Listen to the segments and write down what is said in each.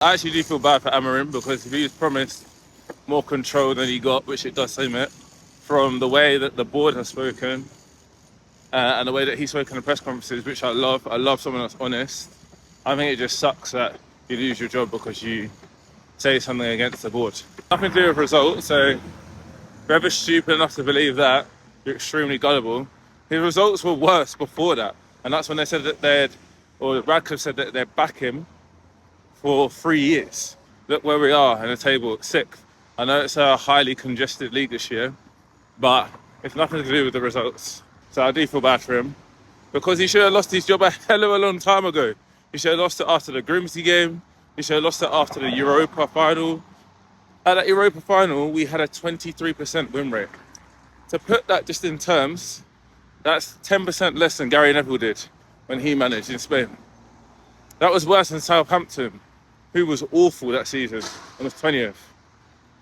I actually do feel bad for Amorim because he was promised more control than he got, which it does seem it, from the way that the board has spoken and the way that he's spoken in press conferences, which I love. I love someone that's honest. I think it just sucks that you lose your job because you say something against the board. Nothing to do with results, so whoever's stupid enough to believe that, you're extremely gullible. His results were worse before that, and that's when they said that Radcliffe said that they'd back him for 3 years. Look where we are in the table, 6th. I know it's a highly congested league this year, but it's nothing to do with the results. So I do feel bad for him because he should have lost his job a hell of a long time ago. He should have lost it after the Grimsby game. He should have lost it after the Europa final. At that Europa final, we had a 23% win rate. To put that just in terms, that's 10% less than Gary Neville did when he managed in Spain. That was worse than Southampton, who was awful that season and was 20th.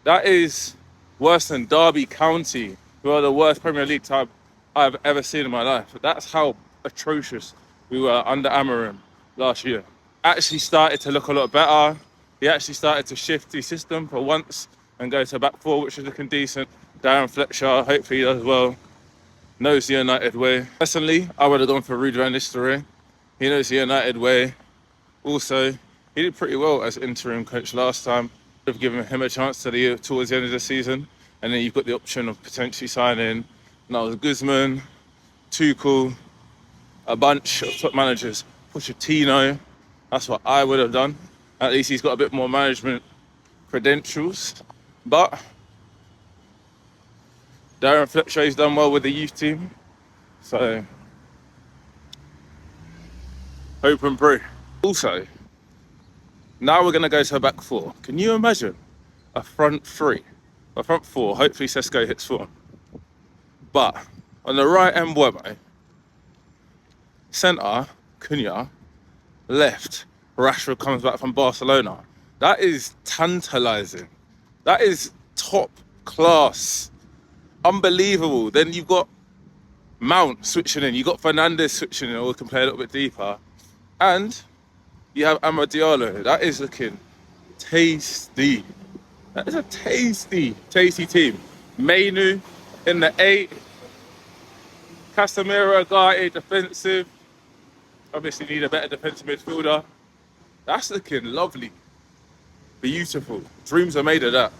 That is worse than Derby County, who are the worst Premier League team I've ever seen in my life. That's how atrocious we were under Amorim last year. Actually started to look a lot better. He actually started to shift the system for once and go to back four, which is looking decent. Darren Fletcher, hopefully he does well. Knows the United way. Personally, I would have gone for Rúben this story. He knows the United way. Also, he did pretty well as interim coach last time. Have given him a chance towards the end of the season, and then you've got the option of potentially signing Niles Guzman, Tuchel, a bunch of top managers. Pochettino, that's what I would have done. At least he's got a bit more management credentials. But Darren Fletcher's done well with the youth team, so hope and pray. Also, now we're going to go to a back four. Can you imagine a front three? A front four, hopefully Sesko hits form. But on the right end, Wemo, centre, Cunha, left, Rashford comes back from Barcelona. That is tantalising. That is top class. Unbelievable. Then you've got Mount switching in. You've got Fernandes switching in, or we can play a little bit deeper. And you have Amad Diallo. That is looking tasty. That is a tasty team. Mainu in the 8. Casemiro, Guy, defensive. Obviously need a better defensive midfielder. That's looking lovely. Beautiful. Dreams are made of that.